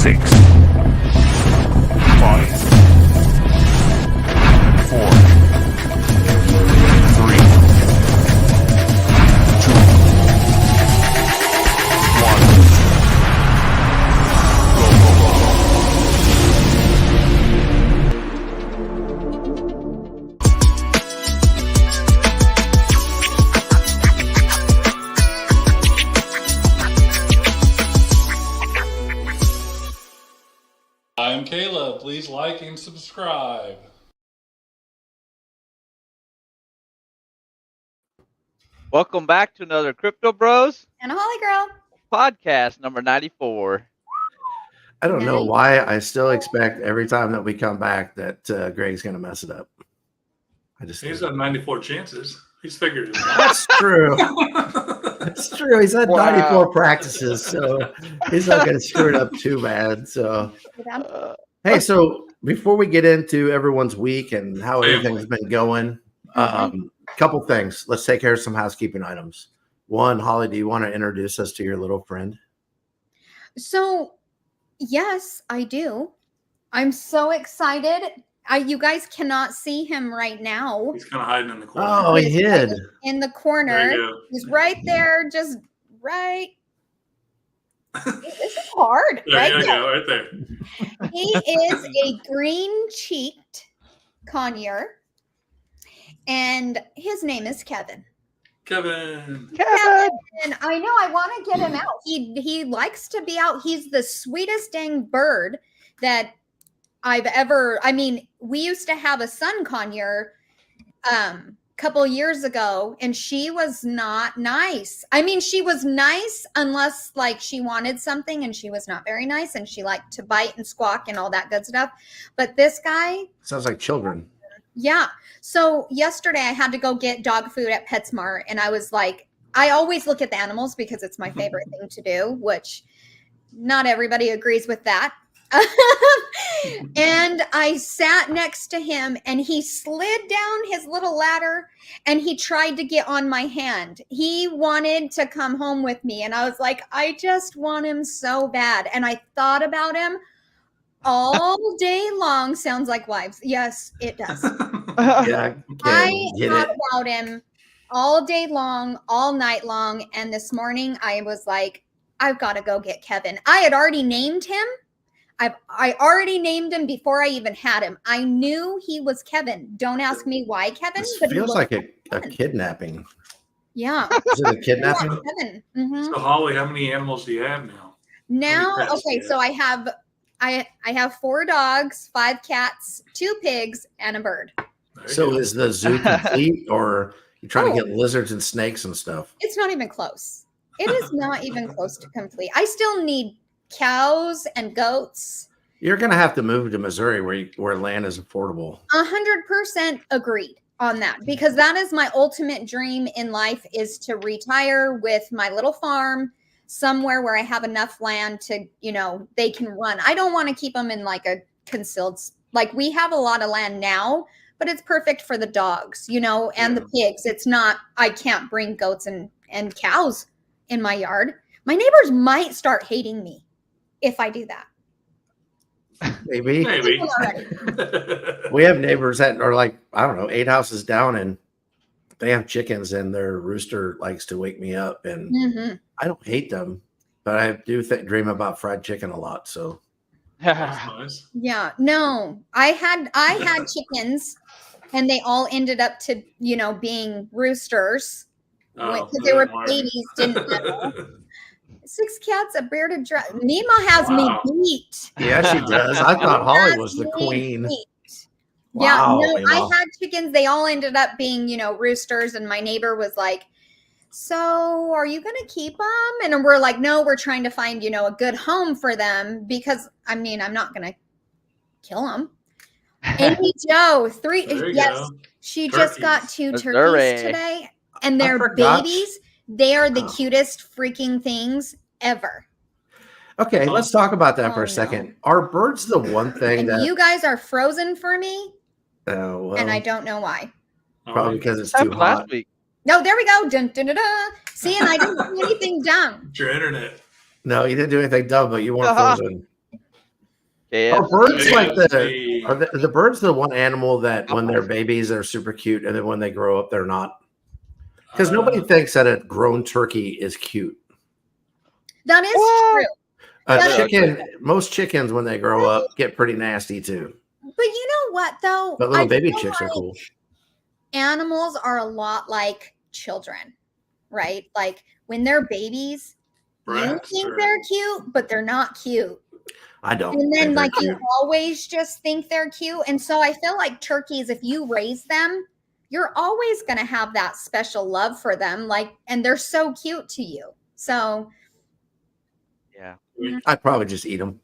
6, 5, 4, 3, 2, 1. I'm Caleb. Please like and subscribe. Welcome back to another Crypto Bros And a Holly Girl podcast number 94. I don't know why I still expect every time that we come back that Greg's going to mess it up. He's had 94 chances. He's figured it out. That's true. That's true. He's had 94 practices, so he's not going to screw it up too bad. So, hey, so before we get into everyone's week and how everything's been going, couple things. Let's take care of some housekeeping items. One, Holly, do you want to introduce us to your little friend? So, yes, I do. I'm so excited. You guys cannot see him right now. He's kind of hiding in the corner. Oh, he hid. In the corner. There you go. He's right there, just right. This is hard. There you go, right there. He is a green-cheeked conure, and his name is Kevin. Kevin. And I know I want to get him out. He likes to be out. He's the sweetest dang bird that I've ever. I mean, we used to have a sun conure couple years ago, and she was not nice. I mean, she was nice unless like she wanted something, and she was not very nice, and she liked to bite and squawk and all that good stuff. But this guy Sounds like children. Yeah. So yesterday I had to go get dog food at PetSmart, and I was like, I always look at the animals because it's my favorite thing to do, which not everybody agrees with that. And I sat next to him, and he slid down his little ladder, and he tried to get on my hand. He wanted to come home with me, and I was like, I just want him so bad. And I thought about him all day long. Sounds like wives. Yes, it does. Yeah, I thought about him all day long, all night long. And this morning I was like, I've got to go get Kevin. I had already named him. I already named him before I even had him. I knew he was Kevin. Don't ask me why Kevin. This but feels like a kidnapping. Yeah. Is it a kidnapping? Kevin. Mm-hmm. So, Holly, how many animals do you have now? Now, pets do okay, you so I have 4 dogs, 5 cats, 2 pigs, and a bird. So is the zoo complete, or you trying to get lizards and snakes and stuff? It's not even close. It is not even close to complete. I still need cows and goats. You're going to have to move to Missouri where land is affordable. 100% agreed on that, because that is my ultimate dream in life, is to retire with my little farm somewhere where I have enough land to, they can run. I don't want to keep them in like a concealed, like we have a lot of land now, but it's perfect for the dogs, and the pigs. It's not, I can't bring goats and cows in my yard. My neighbors might start hating me if I do that. Maybe. We have neighbors that are like, I don't know, 8 houses down, and they have chickens, and their rooster likes to wake me up, and I don't hate them, but I do dream about fried chicken a lot. So That's nice. Yeah, no, I had chickens, and they all ended up to, being roosters because they were babies. Didn't matter. 6 cats, a bearded dragon. Nima has me beat. yeah, she does. I thought Holly was the queen. Wow, yeah, no, Nima. I had chickens. They all ended up being, roosters. And my neighbor was like, so are you going to keep them? And we're like, no, we're trying to find, a good home for them, because I'm not going to kill them. Amy Joe, 3. Yes, she just got 2 turkeys today, and they're babies. They are the cutest freaking things ever. Okay, let's talk about that for a second. No. Are birds the one thing that you guys are frozen for me? Oh, well, and I don't know why. Probably because it's too hot. Last week. No, there we go. Dun, dun, dun, dun. See, and I didn't do anything dumb. It's your internet. No, you didn't do anything dumb, but you weren't frozen. Are birds like AFC. are the birds the one animal that when they're babies they're super cute and then when they grow up they're not? Because nobody thinks that a grown turkey is cute. That is true. Most chickens when they grow up get pretty nasty too. But you know what though? But little baby feel chicks are cool. Animals are a lot like children, right? Like when they're babies, you think they're cute, but they're not cute. I don't. And then like you always just think they're cute. And so I feel like turkeys, if you raise them, you're always going to have that special love for them. Like, and they're so cute to you. So yeah, I'd probably just eat them.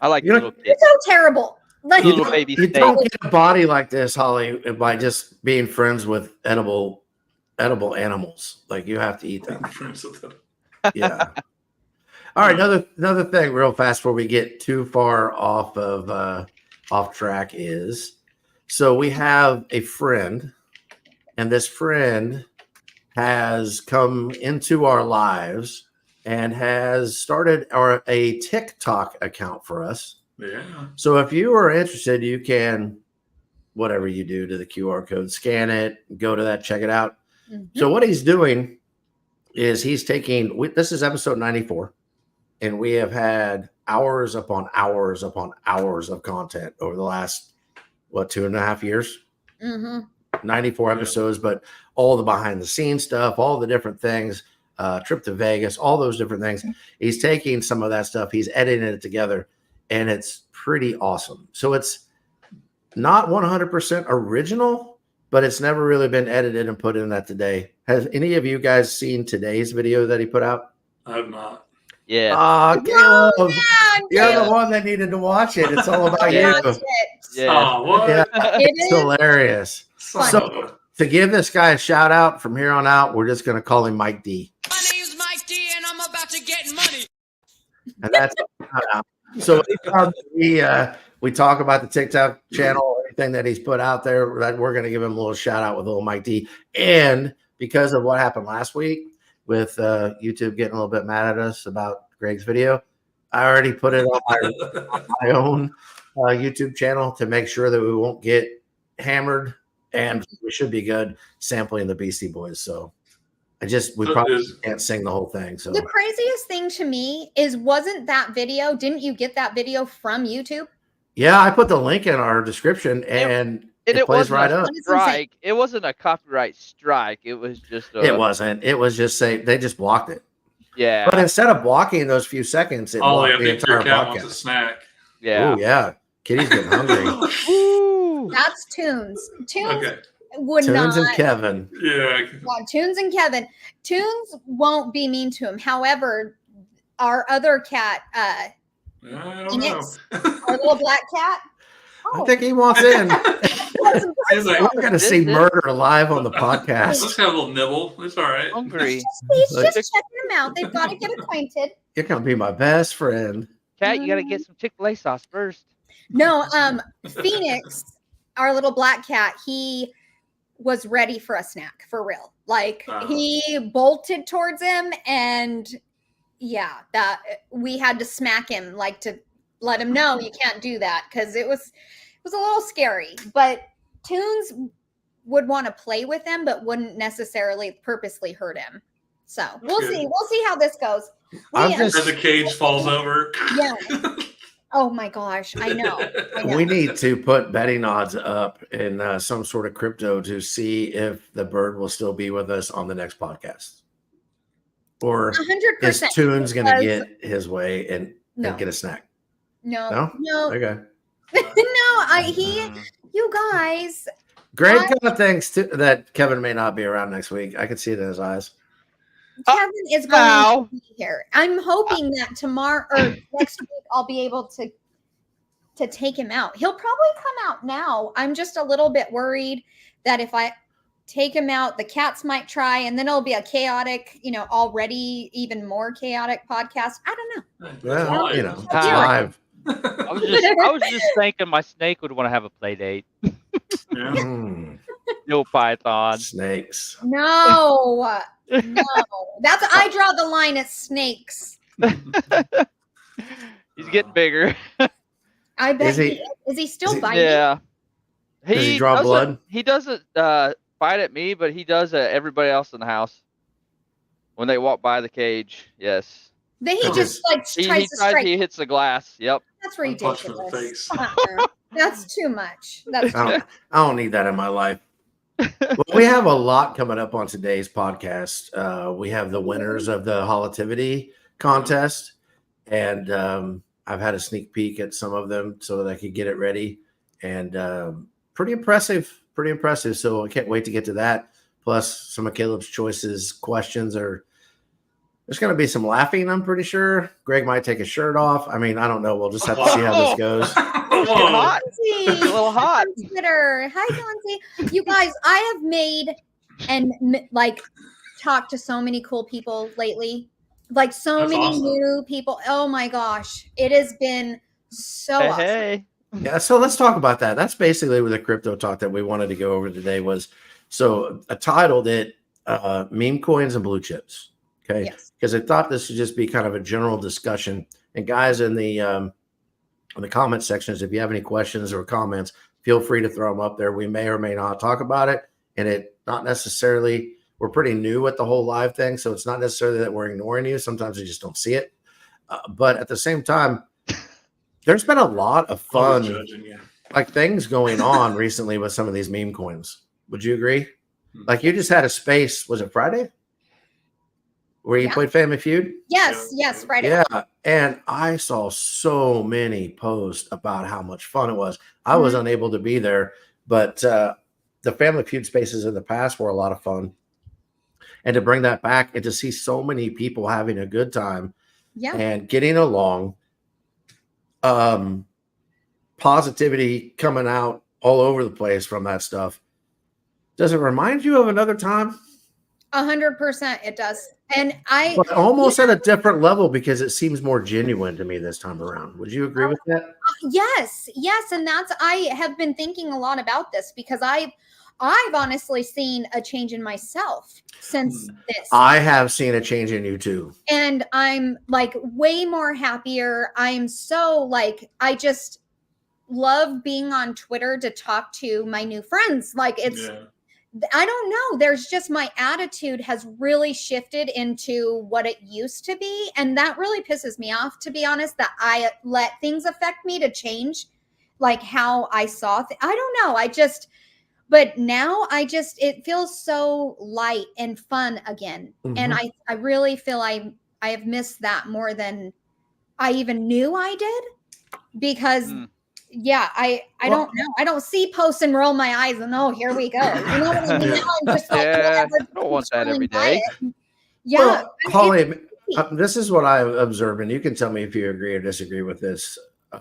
I like little kids. It's so terrible. Like Little baby You don't get a body like this, Holly, by just being friends with edible animals. Like you have to eat them. Yeah. All right, another thing real fast before we get too far off track is, so we have a friend, and this friend has come into our lives and has started a TikTok account for us. Yeah. So if you are interested, you can, whatever you do to the QR code, scan it, go to that, check it out. Mm-hmm. So what he's doing is he's taking, this is episode 94. And we have had hours upon hours upon hours of content over the last, 2.5 years? Mm-hmm. 94 episodes, but all the behind the scenes stuff, all the different things, trip to Vegas, all those different things. He's taking some of that stuff, he's editing it together, and it's pretty awesome. So it's not 100% original, but it's never really been edited and put in that today. Has any of you guys seen today's video that he put out? I have not. Yeah. Caleb, you're the one that needed to watch it. It's all about you. Yeah. Oh, what? Yeah, it's hilarious. So to give this guy a shout out from here on out, we're just going to call him Mike D. My name's Mike D, and I'm about to get money. And that's so we talk about the TikTok channel, everything that he's put out there. That we're going to give him a little shout out with little Mike D. And because of what happened last week, with YouTube getting a little bit mad at us about Greg's video, I already put it on my own YouTube channel to make sure that we won't get hammered, and we should be good sampling the Beastie Boys. So we probably can't sing the whole thing. So the craziest thing to me is, wasn't that video? Didn't you get that video from YouTube? Yeah, I put the link in our description, and it plays right up. Strike. It wasn't a copyright strike. It was just. It wasn't. It was just they just blocked it. Yeah. But instead of blocking those few seconds, it blocked the entire podcast. Wants a snack. Yeah. Oh yeah. Kitty's getting hungry. That's Tunes. Tunes would not. Tunes and Kevin. Yeah. Tunes and Kevin. Tunes won't be mean to him. However, our other cat, Phoenix, our little black cat. I think he wants in. We're going to see murder live on the podcast. Let's have a little nibble. It's all right. Hungry. He's just checking them out. They've got to get acquainted. You're going to be my best friend. Cat, you got to get some Chick-fil-A sauce first. No, Phoenix, our little black cat, he was ready for a snack, for real. Like, he bolted towards him, and yeah, that we had to smack him, like, to let him know you can't do that, because it was a little scary. But Tunes would want to play with him, but wouldn't necessarily purposely hurt him. So we'll see. We'll see how this goes. As the cage falls over. Yeah. Oh my gosh, I know. We need to put betting odds up in some sort of crypto to see if the bird will still be with us on the next podcast. Or 100%. is Tunes going to get his way and get a snack? No. Okay. You guys. Greg kind of thinks that Kevin may not be around next week. I can see it in his eyes. Kevin is going to be here. I'm hoping that tomorrow or next week I'll be able to take him out. He'll probably come out now. I'm just a little bit worried that if I take him out, the cats might try, and then it'll be a chaotic, already even more chaotic podcast. I don't know. Well, it's live. I was just thinking my snake would want to have a play date. No python. Snakes. No. I draw the line at snakes. He's getting bigger. I bet Is he- is he still biting? Yeah. Does he draw blood? He doesn't bite at me, but he does at everybody else in the house. When they walk by the cage, yes. Then he So just like tries to strike. He hits the glass. Yep. That's One punch in the ridiculous. face. That's too much. That's I don't need that in my life. Well, we have a lot coming up on today's podcast. We have the winners of the Hollitivity contest, and I've had a sneak peek at some of them so that I could get it ready, and pretty impressive. So I can't wait to get to that. Plus, some of Caleb's choices questions are. There's going to be some laughing, I'm pretty sure. Greg might take his shirt off. I mean, I don't know. We'll just have to see how this goes. Hot. A little hot. Twitter. Hi, Chauncey. You guys, I have made and like talked to so many cool people lately. Like so many new people. Oh my gosh. It has been so awesome. Hey. Yeah, so let's talk about that. That's basically what the crypto talk that we wanted to go over today was. So I titled it Meme Coins and Blue Chips. Okay. Because I thought this would just be kind of a general discussion. And guys in the comment sections, if you have any questions or comments, feel free to throw them up there. We may or may not talk about it. And it not necessarily, we're pretty new at the whole live thing. So it's not necessarily that we're ignoring you. Sometimes we just don't see it. But at the same time, there's been a lot of fun, like things going on recently with some of these meme coins. Would you agree? Like you just had a space, was it Friday? Where you played Family Feud? Yes, Friday. Yeah, and I saw so many posts about how much fun it was. I was unable to be there, but the Family Feud spaces in the past were a lot of fun. And to bring that back and to see so many people having a good time and getting along, positivity coming out all over the place from that stuff. Does it remind you of another time? 100% it does. And but almost at a different level because it seems more genuine to me this time around. Would you agree with that? Yes. And I have been thinking a lot about this because I've honestly seen a change in myself since this. I have seen a change in you too. And I'm like way more happier. I'm so like, I just love being on Twitter to talk to my new friends. Like I don't know. There's just my attitude has really shifted into what it used to be. And that really pisses me off, to be honest, that I let things affect me to change like how I saw I don't know. But now it feels so light and fun again. And I really feel I have missed that more than I even knew I did because I don't know. I don't see posts and roll my eyes and here we go. You know what I mean? Now I'm just like, I don't want that every day. Well, Holly, this is what I observe, and you can tell me if you agree or disagree with this.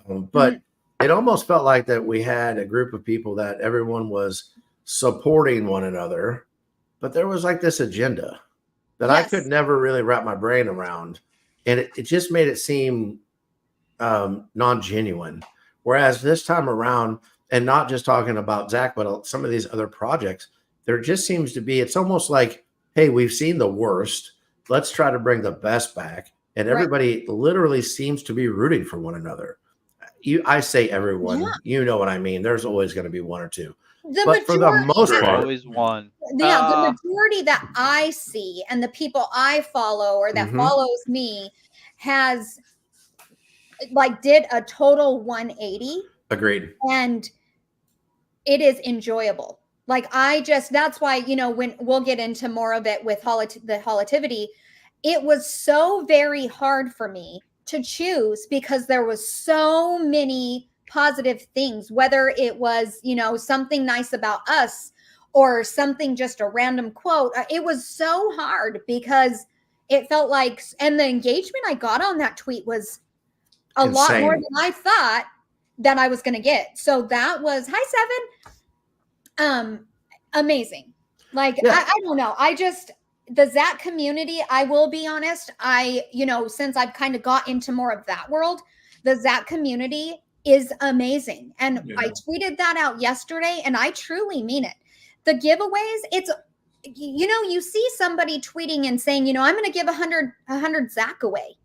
But it almost felt like that we had a group of people that everyone was supporting one another, but there was like this agenda that I could never really wrap my brain around. And it just made it seem non-genuine. Whereas this time around, and not just talking about Zach, but some of these other projects, there just seems to be, it's almost like, hey, we've seen the worst. Let's try to bring the best back. And everybody literally seems to be rooting for one another. I say everyone, you know what I mean. There's always going to be one or two. But for the most part, always one. Yeah, the majority that I see and the people I follow or that follows me has did a total 180. Agreed. And it is enjoyable. That's why, when we'll get into more of it with the Hollitivity, it was so very hard for me to choose because there was so many positive things, whether it was, something nice about us or something, just a random quote. It was so hard because it felt like, and the engagement I got on that tweet was a lot more than I thought that I was going to get. So that was, hi, Seven. Amazing. I don't know. The Zach community, I will be honest. Since I've kind of got into more of that world, the Zach community is amazing. And I tweeted that out yesterday and I truly mean it. The giveaways, it's, you see somebody tweeting and saying, I'm going to give 100 Zach away.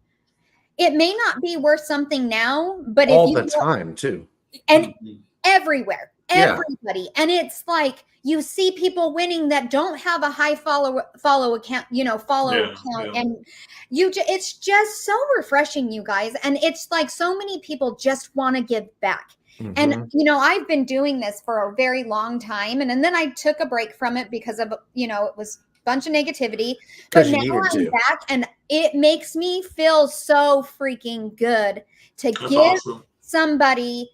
it may not be worth something now, but all if you the time too. And everywhere, Yeah. everybody. And it's like you see people winning that don't have a high follow account, account. And it's just so refreshing, you guys. And it's like so many people just want to give back. And, I've been doing this for a very long time. And then I took a break from it because of, it was a bunch of negativity. But now I'm back, and it makes me feel so freaking good to give somebody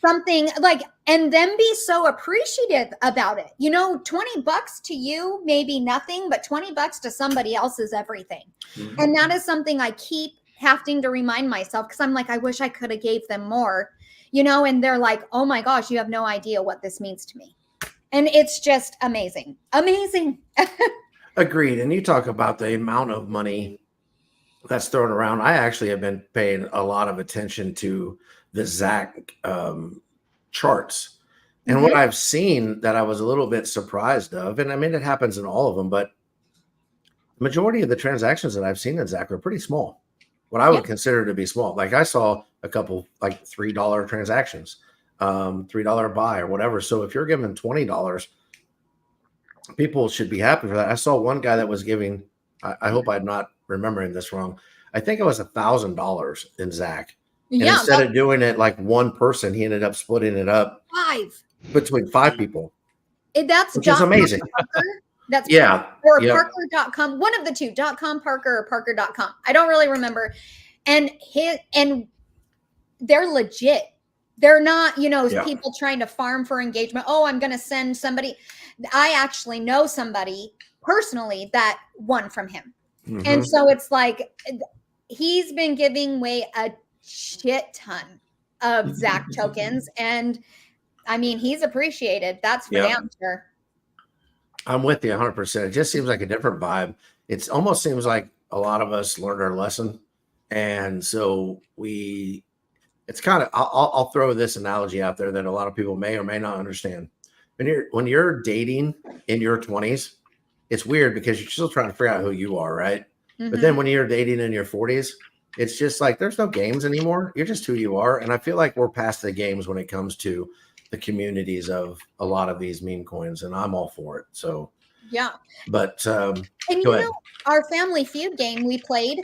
something like, and then be so appreciative about it. $20 to you may be nothing, but $20 to somebody else is everything. And that is something I keep having to remind myself, because I'm like, I wish I could have gave them more, and they're like, oh my gosh, you have no idea what this means to me. And it's just amazing. Agreed. And you talk about the amount of money that's thrown around. I actually have been paying a lot of attention to the Zach charts. And what I've seen that I was a little bit surprised of, and I mean, it happens in all of them, but the majority of the transactions that I've seen in Zach are pretty small. What I would consider to be small. Like I saw a couple like $3 transactions, $3 buy or whatever. So if you're giving $20, people should be happy for that. I saw one guy that was giving, I hope I'm not remembering this wrong, I think it was $1,000 in Zach. And instead of doing it like one person, he ended up splitting it up between 5 people. Which is amazing. That's or Parker.com, one of the two, .com Parker or Parker.com. I don't really remember. And they're legit. They're not, people trying to farm for engagement. Oh, I'm going to send somebody. I actually know somebody personally that won from him. And so it's like, he's been giving away a shit ton of Zach tokens. And I mean, he's appreciated. That's for damn sure. I'm with you 100%. It just seems like a different vibe. It almost seems like a lot of us learned our lesson. And so it's kind of, I'll throw this analogy out there that a lot of people may or may not understand. When you're dating in your 20s, it's weird because you're still trying to figure out who you are, right? But then when you're dating in your 40s, it's just like there's no games anymore. You're just who you are. And I feel like we're past the games when it comes to the communities of a lot of these meme coins, and I'm all for it. So but and our Family Feud game we played,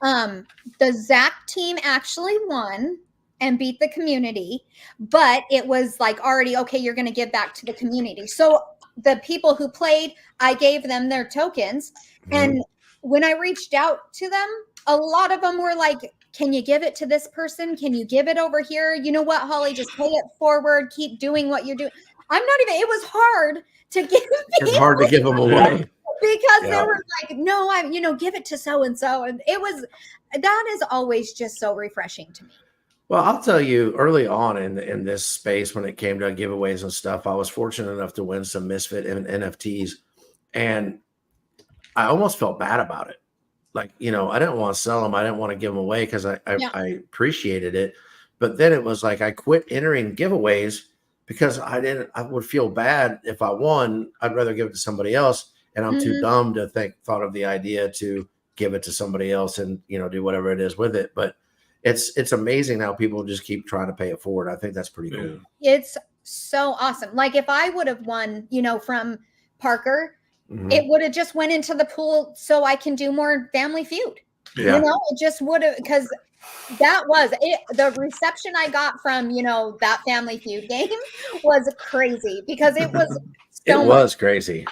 the Zach team actually won and beat the community, but it was like already, okay, you're going to give back to the community. So the people who played, I gave them their tokens. And when I reached out to them, a lot of them were like, can you give it to this person? Can you give it over here? You know what, Holly, just pay it forward. Keep doing what you're doing. it was hard to give. It's hard to give them away. Because they were like, no, give it to so-and-so. And that is always just so refreshing to me. Well, I'll tell you, early on in this space, when it came to giveaways and stuff, I was fortunate enough to win some Misfit NFTs. And I almost felt bad about it. Like, I didn't want to sell them. I didn't want to give them away because I appreciated it. But then it was like I quit entering giveaways because I would feel bad if I won. I'd rather give it to somebody else. And I'm too dumb to thought of the idea to give it to somebody else and, do whatever it is with it. But it's amazing how people just keep trying to pay it forward. I think that's pretty cool. It's so awesome. Like if I would have won, from Parker, it would have just went into the pool so I can do more Family Feud. It just would have, because that was it. The reception I got from, that Family Feud game was crazy because it was crazy.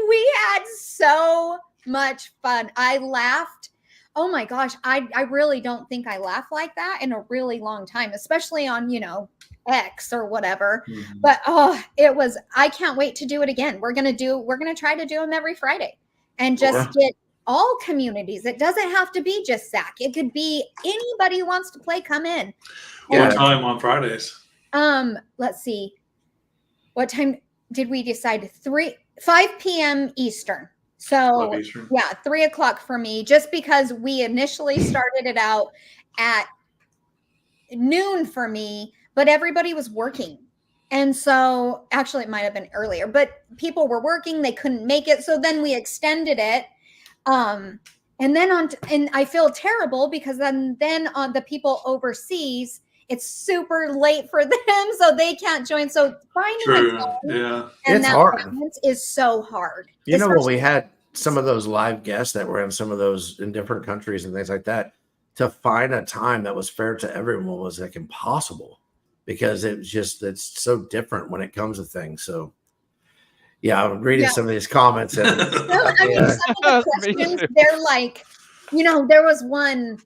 We had so much fun. I laughed. Oh my gosh. I really don't think I laughed like that in a really long time, especially on, X or whatever. But I can't wait to do it again. We're going to try to do them every Friday and just get all communities. It doesn't have to be just Zach. It could be anybody who wants to play, come in. What time on Fridays? Let's see. What time did we decide? 5 p.m. Eastern. So 3 o'clock for me, just because we initially started it out at noon for me, but everybody was working. And so actually it might've been earlier, but people were working, they couldn't make it. So then we extended it. And then and I feel terrible because then on the people overseas, it's super late for them, so they can't join. So finding a time and it's that hard. balance is so hard. You know, when we had some of those live guests that were in some of those in different countries and things like that, to find a time that was fair to everyone was like impossible because it's so different when it comes to things. So yeah, I'm reading some of these comments. And, some of the questions, they're like, there was one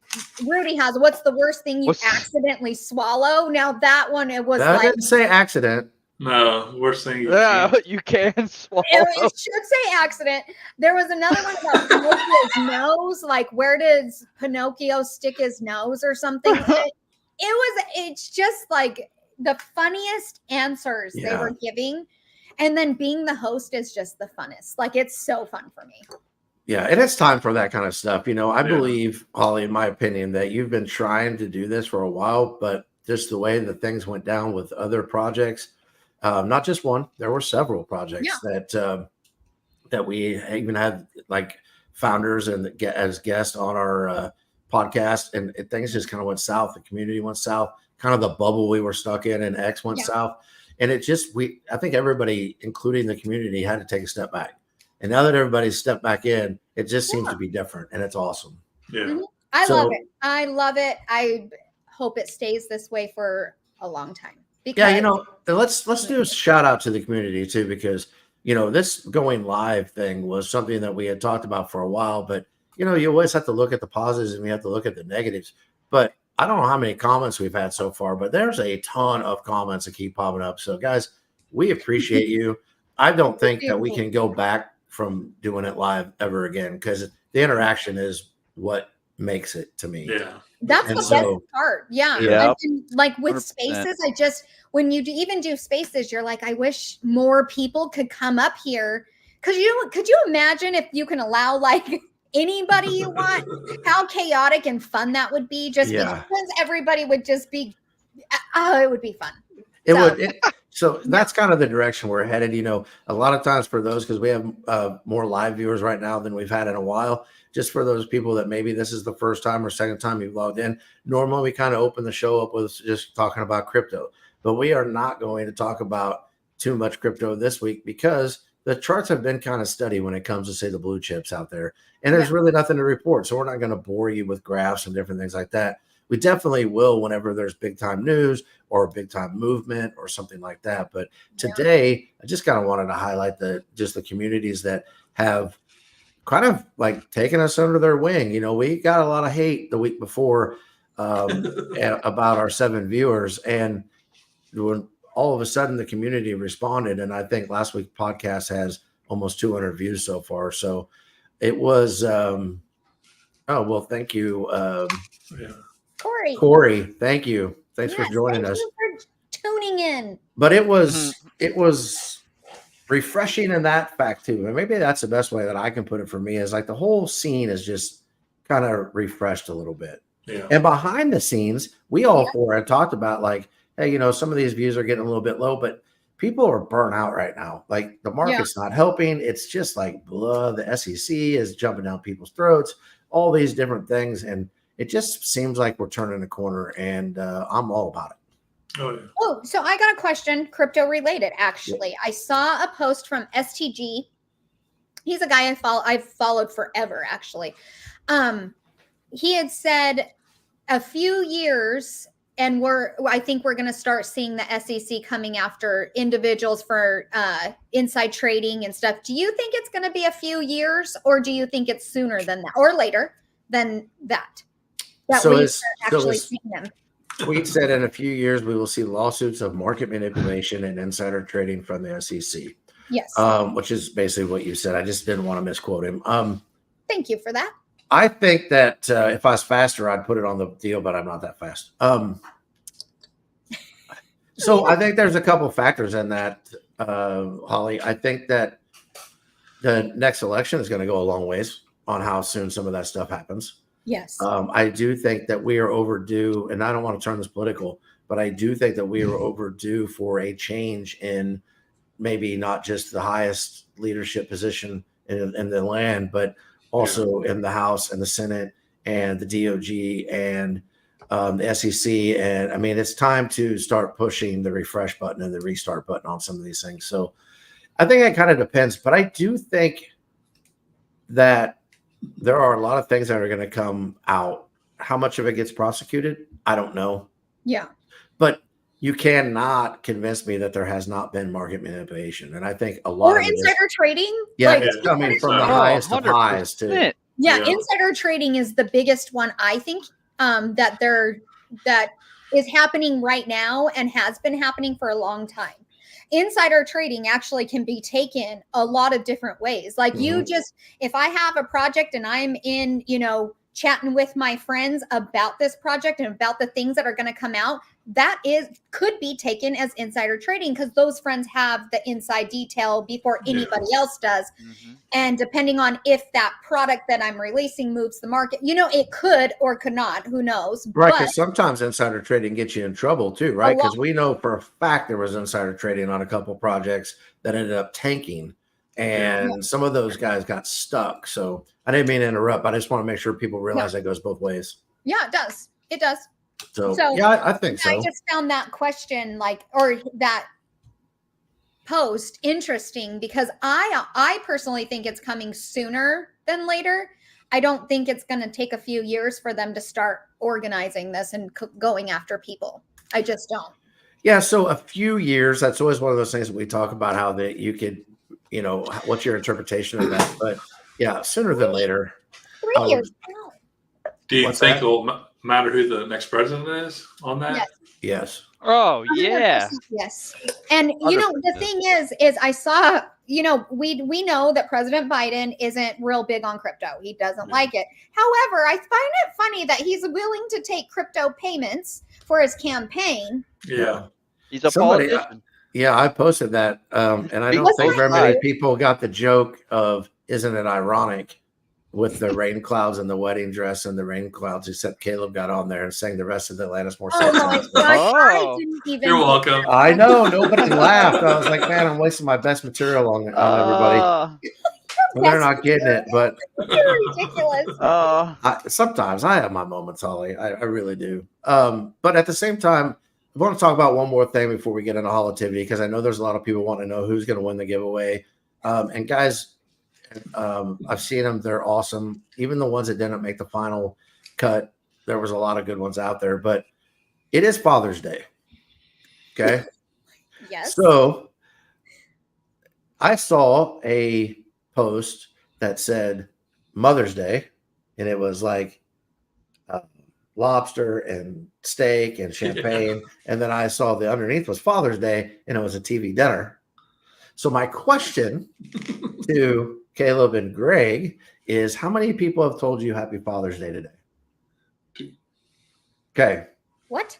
Rudy has, what's the worst thing you accidentally swallow? Now that one, it was that didn't say accident. No, worst thing you can swallow. It should say accident. There was another one about Pinocchio's nose. Like, where does Pinocchio stick his nose or something? It's just like the funniest answers they were giving. And then being the host is just the funnest. Like, it's so fun for me. Yeah, and it's time for that kind of stuff. I believe, Holly, in my opinion, that you've been trying to do this for a while, but just the way that things went down with other projects, not just one, there were several projects that we even had like founders and as guests on our podcast, and things just kind of went south. The community went south, kind of the bubble we were stuck in, and X went south. And I think everybody, including the community, had to take a step back. And now that everybody's stepped back in, it just seems to be different, and it's awesome. Yeah, I love it. I love it. I hope it stays this way for a long time. Because let's do a shout out to the community too, because this going live thing was something that we had talked about for a while. But you always have to look at the positives and we have to look at the negatives. But I don't know how many comments we've had so far, but there's a ton of comments that keep popping up. So guys, we appreciate you. I don't think that we can go back from doing it live ever again, because the interaction is what makes it to me. Yeah. That's the best part. Yeah. And like with 100%. Spaces, when you even do spaces, you're like, I wish more people could come up here. Could you imagine if you can allow like anybody you want, how chaotic and fun that would be? Just because everybody would just be, it would be fun. So that's kind of the direction we're headed. A lot of times for those, because we have more live viewers right now than we've had in a while, just for those people that maybe this is the first time or second time you've logged in, normally we kind of open the show up with just talking about crypto. But we are not going to talk about too much crypto this week because the charts have been kind of steady when it comes to, say, the blue chips out there. And there's really nothing to report. So we're not going to bore you with graphs and different things like that. We definitely will whenever there's big time news or a big time movement or something like that. But today, I just kind of wanted to highlight the communities that have kind of like taken us under their wing. We got a lot of hate the week before about our 7 viewers. And when all of a sudden the community responded, and I think last week's podcast has almost 200 views so far. So it was, thank you. Corey, thank you. Thanks for joining us. Thank you for tuning in. But it was refreshing in that fact too. And maybe that's the best way that I can put it for me, is like the whole scene is just kind of refreshed a little bit. Yeah. And behind the scenes, we all four had talked about like, hey, some of these views are getting a little bit low, but people are burnt out right now. Like the market's not helping. It's just like blah. The SEC is jumping down people's throats, all these different things. And it just seems like we're turning a corner, and I'm all about it. Oh, yeah. Oh, so I got a question, crypto related, actually. Yeah. I saw a post from STG. He's a guy I've followed forever, actually. He had said a few years, and I think we're going to start seeing the SEC coming after individuals for inside trading and stuff. Do you think it's going to be a few years, or do you think it's sooner than that, or later than that? Seeing them. Tweet said in a few years we will see lawsuits of market manipulation and insider trading from the SEC. Yes. Which is basically what you said. I just didn't want to misquote him. Thank you for that. I think that if I was faster, I'd put it on the deal, but I'm not that fast. So I think there's a couple factors in that, Holly. I think that the next election is going to go a long ways on how soon some of that stuff happens. Yes. I do think that we are overdue, and I don't want to turn this political, but I do think that we are overdue for a change in maybe not just the highest leadership position in the land, but also in the House and the Senate and the DOJ and the SEC. And I mean, it's time to start pushing the refresh button and the restart button on some of these things. So I think it kind of depends, but I do think that there are a lot of things that are going to come out. How much of it gets prosecuted? I don't know. Yeah. But you cannot convince me that there has not been market manipulation. And I think a lot or of insider trading. Yeah, it's coming from the highest of highs too. Yeah, insider trading is the biggest one, I think, that is happening right now and has been happening for a long time. Insider trading actually can be taken a lot of different ways. Like if I have a project and I'm in, chatting with my friends about this project and about the things that are going to come out, that could be taken as insider trading because those friends have the inside detail before anybody else does. And depending on if that product that I'm releasing moves the market, it could or could not, who knows? Right, because sometimes insider trading gets you in trouble too, right? Because we know for a fact there was insider trading on a couple projects that ended up tanking, and some of those guys got stuck. So I didn't mean to interrupt. I just want to make sure people realize that goes both ways. Yeah, it does. It does. So yeah, I think so. I just found that question or that post interesting because I personally think it's coming sooner than later. I don't think it's going to take a few years for them to start organizing this and going after people. I just don't. Yeah, so a few years, that's always one of those things that we talk about, how that you could, what's your interpretation of that? But yeah, sooner than later. 3 years. Do you think it'll matter who the next president is on that? Yes. Oh, yeah. Yes. And, the thing is I saw, we know that President Biden isn't real big on crypto. He doesn't like it. However, I find it funny that he's willing to take crypto payments for his campaign. Yeah. He's a politician. Yeah, I posted that. And I don't think very many people got the joke of, isn't it ironic with the rain clouds and the wedding dress and the rain clouds, except Caleb got on there and sang the rest of the Atlantis more. Oh my gosh, I didn't even. You're welcome. I know, nobody laughed. I was like, man, I'm wasting my best material on everybody. Well, they're not getting it, but ridiculous. Sometimes I have my moments, Holly. I really do. But at the same time, I want to talk about one more thing before we get into Hollitivity, because I know there's a lot of people wanting to know who's going to win the giveaway. And guys, I've seen them. They're awesome. Even the ones that didn't make the final cut, there was a lot of good ones out there. But it is Father's Day. Okay. Yes. So I saw a post that said Mother's Day, and it was like lobster and steak and champagne. And then I saw the underneath was Father's Day, and it was a TV dinner. So my question to Caleb and Greg is, how many people have told you Happy Father's Day today? Okay. What?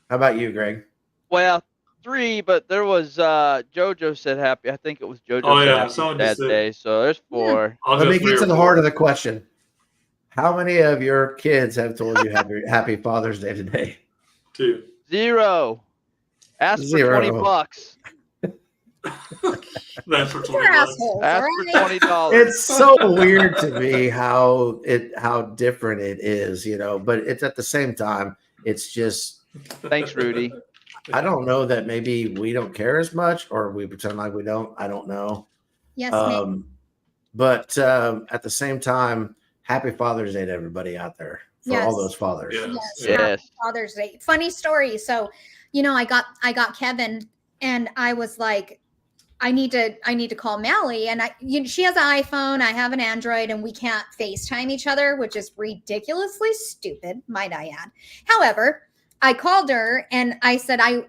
How about you, Greg? Well, 3, but there was JoJo said happy. I think it was JoJo. Oh, yeah. Happy Dad's Day. So there's 4. Let me get to the heart of the question. How many of your kids have told you Happy Father's Day today? 2. 0. Ask for $20. That's for $20. Ask for $20. It's so weird to me how different it is, but it's at the same time, it's just. Thanks, Rudy. I don't know that maybe we don't care as much, or we pretend like we don't. I don't know. Yes, but at the same time, Happy Father's Day to everybody out there, for all those fathers. Yes. Father's Day. Funny story. So, I got Kevin, and I was like, I need to call Mally, and she has an iPhone, I have an Android, and we can't FaceTime each other, which is ridiculously stupid, might I add. However, I called her and I said, I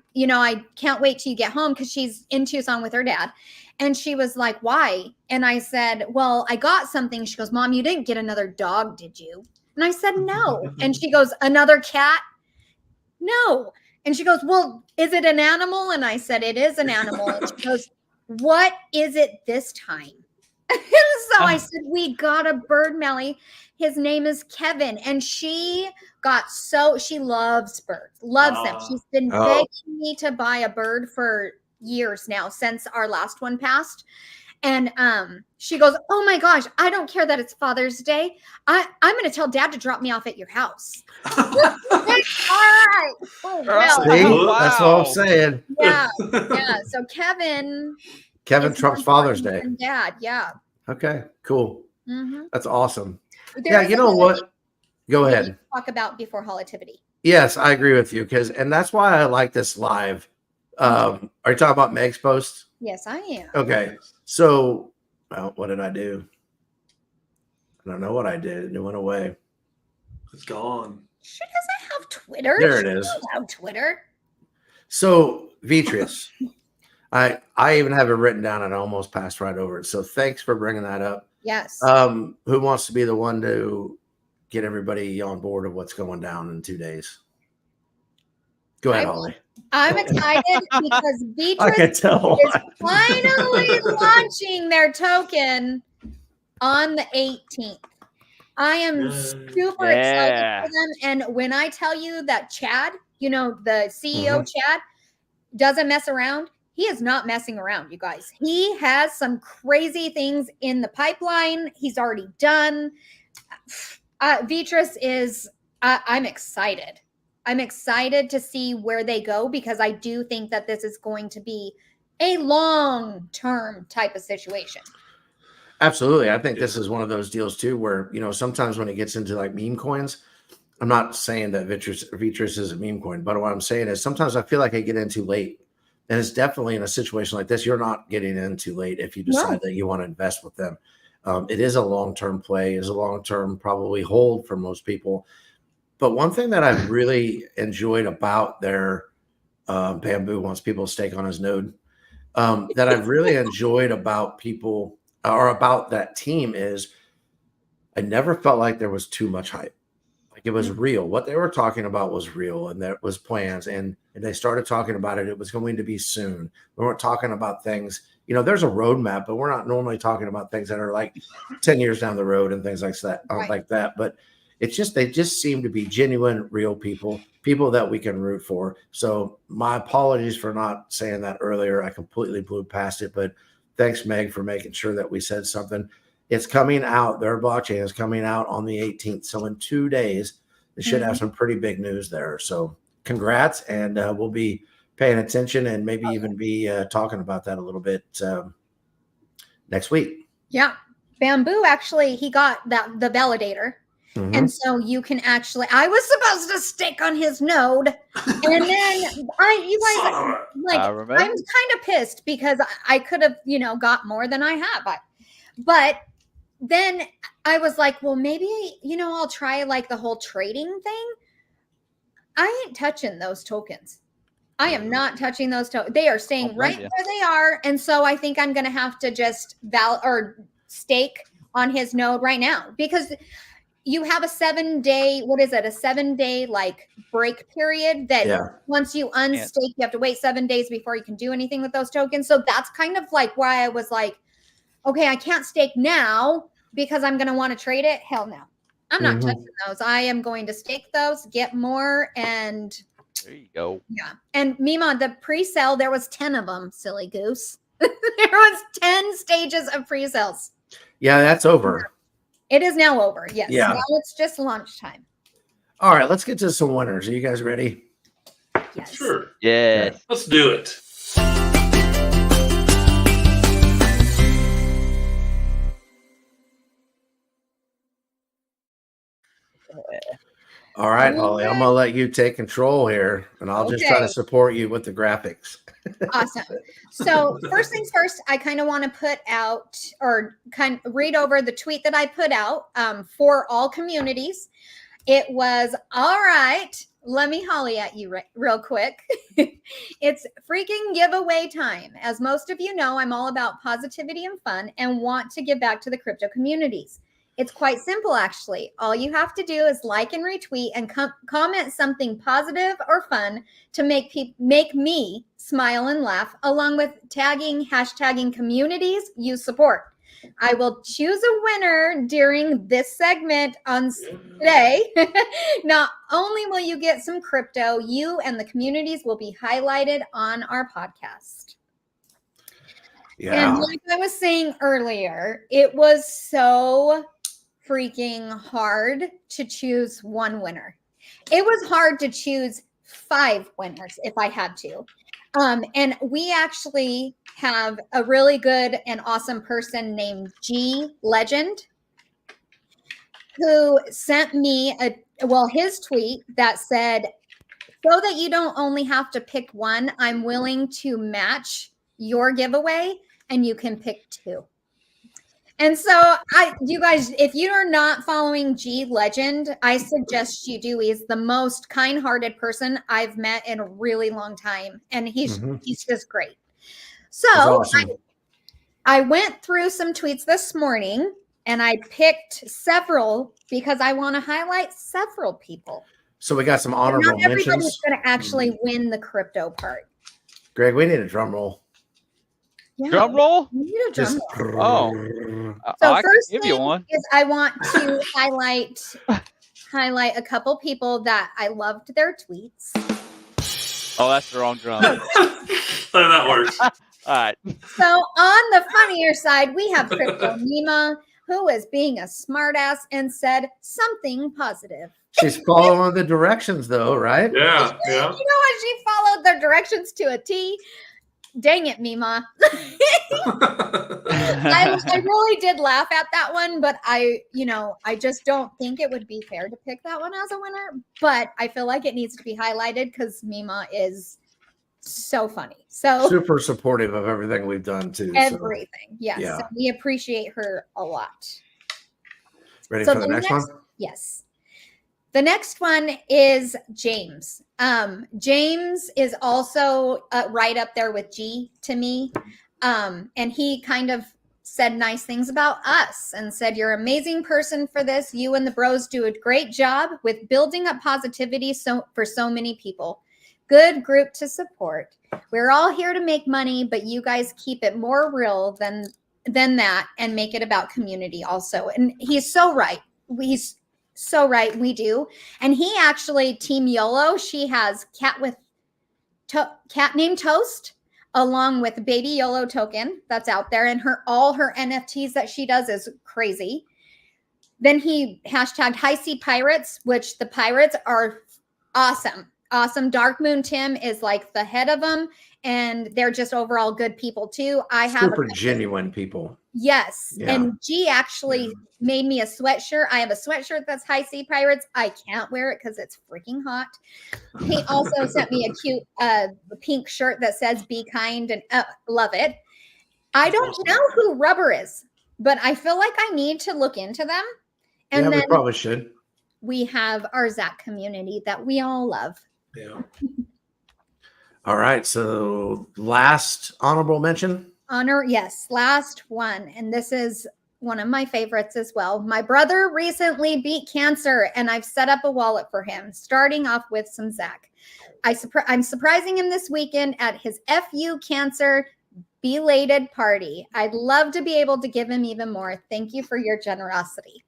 can't wait till you get home, because she's in Tucson with her dad. And she was like, why? And I said, well, I got something. She goes, Mom, you didn't get another dog, did you? And I said, no. And she goes, another cat? No. And she goes, well, is it an animal? And I said, it is an animal. And she goes, what is it this time? And so I said, we got a bird, Melly. His name is Kevin. And she loves birds, loves them. She's been begging me to buy a bird for years now, since our last one passed. And she goes, "Oh my gosh, I don't care that it's Father's Day. I'm going to tell Dad to drop me off at your house." All right. Oh, well. See, Wow. that's what I'm saying. Yeah. So Kevin Trumps Father's Day. And Dad. Yeah. Okay, cool. Mm-hmm. That's awesome. There You know what? Go ahead. Talk about before Hollitivity. Yes, I agree with you and that's why I like this live. Are you talking about Meg's post? Yes, I am. Okay. So, well, what did I do? I don't know what I did. It went away. It's gone. She doesn't have Twitter. There it is. She doesn't have Twitter. So, Vitreous, I even have it written down and I almost passed right over it. So, thanks for bringing that up. Yes. Who wants to be the one to get everybody on board of what's going down in 2 days? Go ahead, Holly. I'm excited because Beatrice I can tell. is finally launching their token on the 18th. I am super excited for them. And when I tell you that Chad, the CEO Chad, doesn't mess around, he is not messing around, you guys. He has some crazy things in the pipeline. He's already done. Beatrice is, I'm excited. I'm excited to see where they go because I do think that this is going to be a long-term type of situation. Absolutely. I think this is one of those deals too, where, sometimes when it gets into like meme coins, I'm not saying that Vitreous is a meme coin, but what I'm saying is sometimes I feel like I get in too late. And it's definitely in a situation like this, you're not getting in too late if you decide that you want to invest with them. It is a long-term play, is a long-term probably hold for most people. But one thing that I've really enjoyed about their Bamboo wants people to stake on his node, that I've really enjoyed about people or about that team is I never felt like there was too much hype. Like it was real. What they were talking about was real and there was plans. And they started talking about it. It was going to be soon. We weren't talking about things, there's a roadmap, but we're not normally talking about things that are like 10 years down the road and things like that. But they just seem to be genuine, real people that we can root for. So my apologies for not saying that earlier. I completely blew past it, but thanks, Meg, for making sure that we said something. It's coming out. Their blockchain is coming out on the 18th. So in 2 days, they should have some pretty big news there. So congrats. And we'll be paying attention and maybe even be talking about that a little bit next week. Yeah. Bamboo, actually, he got the validator. And so you can actually, I was supposed to stick on his node. And then I'm kind of pissed because I could have, got more than I have. But then I was like, well, maybe, I'll try like the whole trading thing. I ain't touching those tokens. I am not touching those tokens. They are staying right where they are. And so I think I'm going to have to just stake on his node right now because you have a 7-day, a 7-day like break period that once you unstake, you have to wait 7 days before you can do anything with those tokens. So that's kind of like why I was like, okay, I can't stake now because I'm going to want to trade it. Hell no. I'm not touching those. I am going to stake those, get more. And there you go. Yeah. And Mima, the pre-sale, there was 10 of them, silly goose. There was 10 stages of pre-sales. Yeah, that's over. It is now over. Yes. Yeah. Now it's just launch time. All right, let's get to some winners. Are you guys ready? Yes. Sure. Yeah. Okay. Let's do it. All right, Holly, I'm going to let you take control here, and I'll just try to support you with the graphics. Awesome. So first things first, I kind of want to put out or kind of read over the tweet that I put out for all communities. It was, all right, let me holly at you real quick. It's freaking giveaway time. As most of you know, I'm all about positivity and fun and want to give back to the crypto communities. It's quite simple, actually. All you have to do is like and retweet and comment something positive or fun to make me smile and laugh, along with hashtagging communities you support. I will choose a winner during this segment on today. Not only will you get some crypto, you and the communities will be highlighted on our podcast. Yeah. And like I was saying earlier, it was so freaking hard to choose one winner. It was hard to choose 5 winners if I had to. And we actually have a really good and awesome person named G Legend who sent me his tweet that said, so that you don't only have to pick one, I'm willing to match your giveaway and you can pick 2. And so you guys, if you are not following G Legend, I suggest you do. He's the most kind-hearted person I've met in a really long time. And he's just great. So awesome. I went through some tweets this morning and I picked several because I want to highlight several people. So we got some honorable Not everybody's mentions. going to actually win the crypto part. Greg, we need a drum roll. Yeah, Drum roll? we need a drum roll. Oh. So I can first give you one. is I want to highlight a couple people that I loved their tweets. Oh, that's the wrong drum. That works. All right. So on the funnier side, we have Crypto Nima, who is being a smartass and said something positive. She's following the directions, though, right? Yeah. You know what? She followed the directions to a T. Dang it, Mima. I really did laugh at that one, but I just don't think it would be fair to pick that one as a winner. But I feel like it needs to be highlighted because Mima is so funny. So super supportive of everything we've done too. Everything. Yes. Yeah. So we appreciate her a lot. Ready for the next one? Yes. The next one is James. James is also right up there with G to me. And he kind of said nice things about us and said, you're an amazing person for this. You and the bros do a great job with building up positivity for so many people. Good group to support. We're all here to make money, but you guys keep it more real than that and make it about community also. And he's so right. He's so right. We do. And he actually, Team YOLO, she has cat named Toast along with baby YOLO token that's out there. And all her NFTs that she does is crazy. Then he hashtagged High Sea Pirates, which the pirates are awesome. Awesome. Dark Moon Tim is like the head of them, and they're just overall good people too. I have super genuine people. Yes. Yeah. And G actually made me a sweatshirt. I have a sweatshirt that's High Sea Pirates. I can't wear it because it's freaking hot. He also sent me a cute pink shirt that says be kind and love it. I don't know who Rubber is, but I feel like I need to look into them. And then we probably should. We have our Zach community that we all love. Yeah. All right. So last honorable mention. Yes, last one. And this is one of my favorites as well. My brother recently beat cancer and I've set up a wallet for him, starting off with some Zach. I'm surprising him this weekend at his FU cancer belated party. I'd love to be able to give him even more. Thank you for your generosity.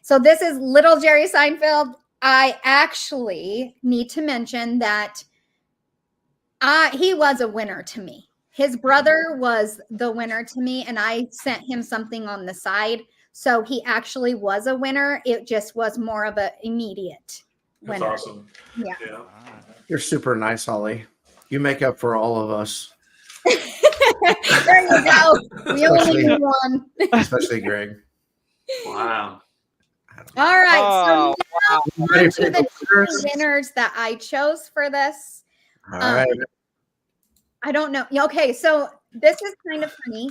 So this is little Jerry Seinfeld. I actually need to mention that he was a winner to me. His brother was the winner to me, and I sent him something on the side. So he actually was a winner. It just was more of an immediate winner. That's awesome. Yeah. You're super nice, Holly. You make up for all of us. There you go. We only need one. Especially Greg. Wow. All right. So now on to the two winners that I chose for this. All right. I don't know. Okay, so this is kind of funny.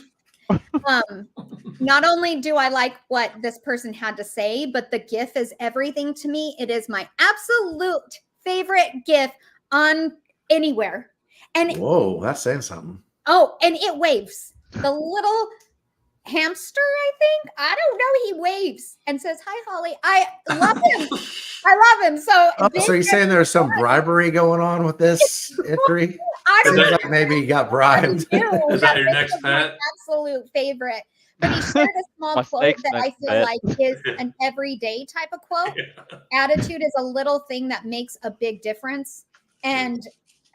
Not only do I like what this person had to say, but the GIF is everything to me. It is my absolute favorite GIF on anywhere. And whoa, that's saying something. Oh, and it waves. The little hamster, I think. I don't know. He waves and says, "Hi, Holly." I love him. I love him. So, so you're saying there's some bribery going on with this entry? I don't know. Like maybe he got bribed. Is that your next pet? Absolute favorite. But he shared a small quote that I feel like is an everyday type of quote. Yeah. Attitude is a little thing that makes a big difference. And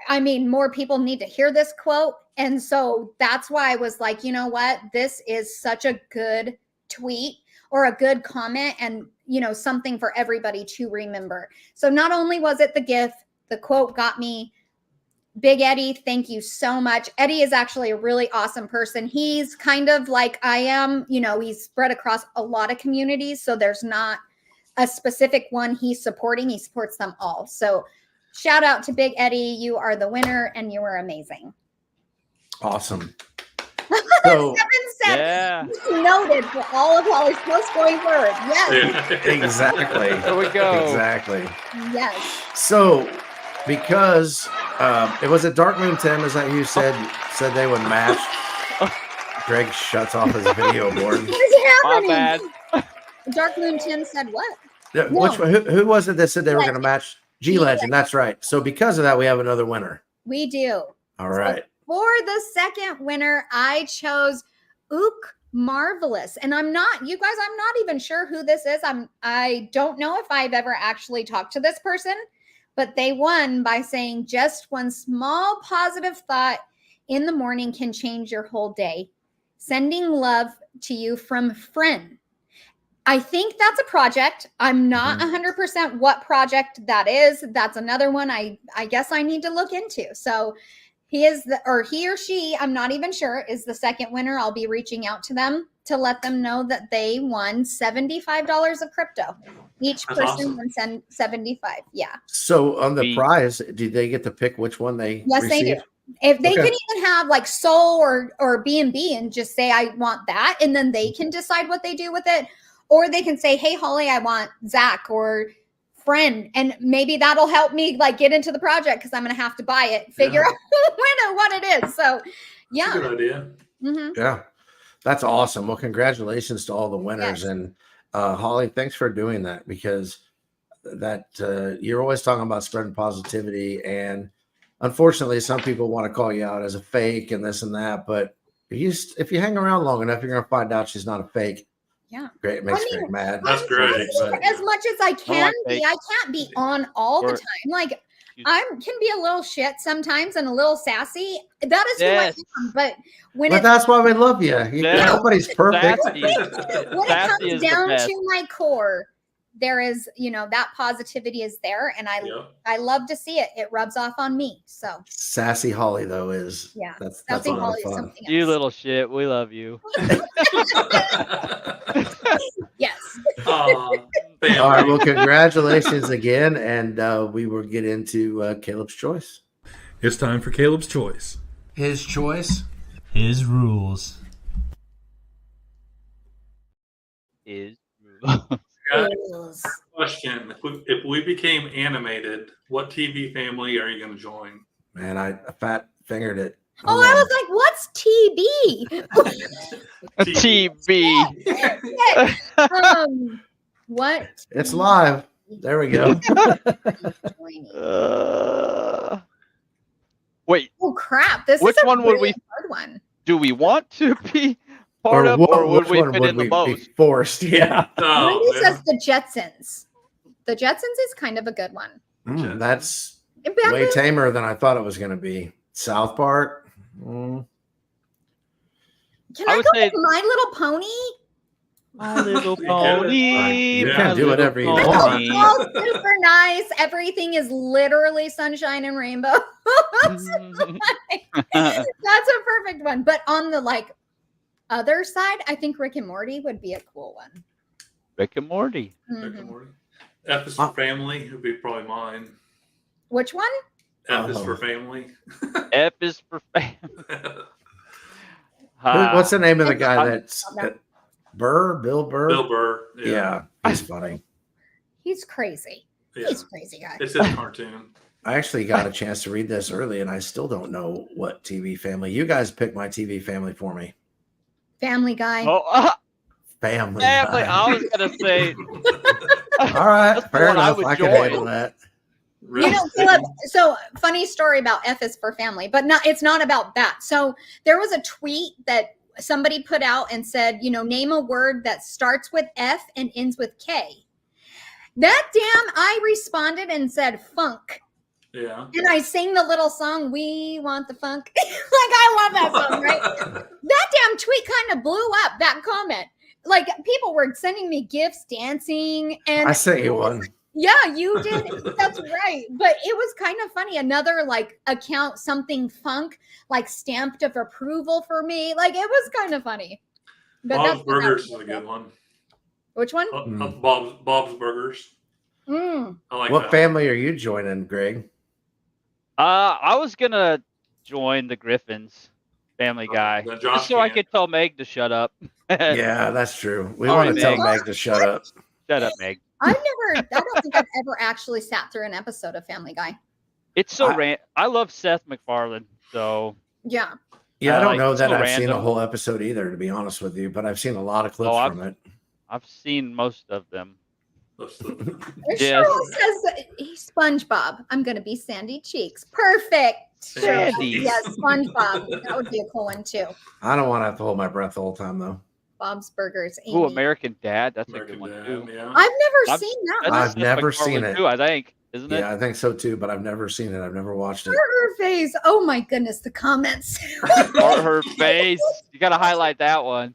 I mean, more people need to hear this quote. And so that's why I was like, you know what? This is such a good tweet or a good comment and, you know, something for everybody to remember. So not only was it the gift, the quote got me. Big Eddie, thank you so much. Eddie is actually a really awesome person. He's kind of like I am, you know, he's spread across a lot of communities. So there's not a specific one he's supporting. He supports them all. So shout out to Big Eddie. You are the winner and you are amazing. Awesome. So, 7 cents noted for all of Holly's posts going forward. Yes. Exactly. There we go. Exactly. Yes. So, because it was a Dark Moon Tim, is that who you said they would match? Greg shuts off his video board. What is happening? My bad. Dark Moon Tim said what? Yeah, No. Who was it that said they were going to Legend. match? G Legend. That's right. So because of that, we have another winner. We do. All right. For the second winner, I chose Ook Marvelous. And I'm not even sure who this is. I don't know if I've ever actually talked to this person, but they won by saying just one small positive thought in the morning can change your whole day. Sending love to you from friend. I think that's a project. I'm not 100% what project that is. That's another one I guess I need to look into. So he or she, I'm not even sure, is the second winner. I'll be reaching out to them to let them know that they won $75 of crypto. Each That's person awesome. won 75. Yeah. So on the prize, do they get to pick which one they Yes, receive? they do. If they Okay. can even have like Soul or B&B and just say, I want that. And then they can decide what they do with it. Or they can say, hey, Holly, I want Zach or friend. And maybe that'll help me like get into the project because I'm going to have to buy it, figure out what it is. So, yeah. That's a good idea. Mm-hmm. Yeah. That's awesome. Well, congratulations to all the winners. Yes. And Holly, thanks for doing that because you're always talking about spreading positivity. And unfortunately, some people want to call you out as a fake and this and that. But if you hang around long enough, you're going to find out she's not a fake. Yeah. Great. It makes Greg mad. That's great. As much as I can be, I can't be on all the time. Like I can be a little shit sometimes and a little sassy. That is who I am. But that's why we love you. Nobody's perfect. When it comes down to my core, there is, that positivity is there, and I love to see it. It rubs off on me. So sassy Holly though is that's sassy a lot Holly of fun. is something else. You little shit, we love you. Yes. All right. Well, congratulations again, and we will get into Caleb's choice. It's time for Caleb's choice. His choice. His rules. Is Question: If we became animated, what TV family are you going to join? Man, I fat fingered it. Oh, I was like, what's TB? TB. What? It's live. There we go. Wait. Oh crap! This which is a one would really we? hard one. Do we want to be part of, or would we fit in the most? Be forced? Yeah. Wendy says the Jetsons. The Jetsons is kind of a good one. That's way tamer than I thought it was going to be. South Park. Can I go with My Little Pony? My Little Pony. You can do whatever you want. All super nice. Everything is literally sunshine and rainbow. That's a perfect one. But on the other side, I think Rick and Morty would be a cool one. Rick and Morty. Rick and Morty. F is for family would be probably mine. Which one? F is for family. F is for family. What's the name of the guy that's Burr? Bill Burr? Bill Burr. Yeah, he's funny. He's crazy. Yeah. He's a crazy guy. It's his cartoon. I actually got a chance to read this early, and I still don't know what TV family. You guys pick my TV family for me. Family Guy. Oh, Family Guy. I was going to say. All right, fair enough. I can handle that. Caleb, so funny story about F is for family, but it's not about that. So there was a tweet that somebody put out and said, name a word that starts with F and ends with K. I responded and said funk. Yeah. And I sang the little song, "We Want the Funk." Like, I love that song, right? That damn tweet kind of blew up, that comment. Like, people were sending me gifts, dancing, and I sent you one. yeah, you did. That's right. But it was kind of funny. Another like account, something funk, like stamped of approval for me. Like, it was kind of funny. But Bob's that's Burgers is a good one. Which one? Bob's Burgers. Mm. I like What that family are you joining, Greg? I was gonna join the Griffins, Family Guy, Then Josh just so I can't. could tell Meg to shut up. Yeah, that's true. We Sorry, want to tell Meg. Meg to shut up. Shut up, Meg. I don't think I've ever actually sat through an episode of Family Guy. It's so I love Seth MacFarlane, so Yeah. Yeah, I don't know that so I've seen a random. whole episode either, to be honest with you, but I've seen a lot of clips from it. I've seen most of them. Cheryl says SpongeBob. I'm going to be Sandy Cheeks. Perfect. Sandy. Yes, SpongeBob. That would be a cool one too. I don't want to have to hold my breath the whole time, though. Bob's Burgers. Ooh, Amy. American Dad. That's American a good one Dad, too. yeah. I've never seen that That's one. I've Seth never MacFarlane seen it. too, I think, isn't it? Yeah, I think so too, but I've never seen it. I've never watched it. Burger face. Oh my goodness, the comments. Or her face. You gotta highlight that one.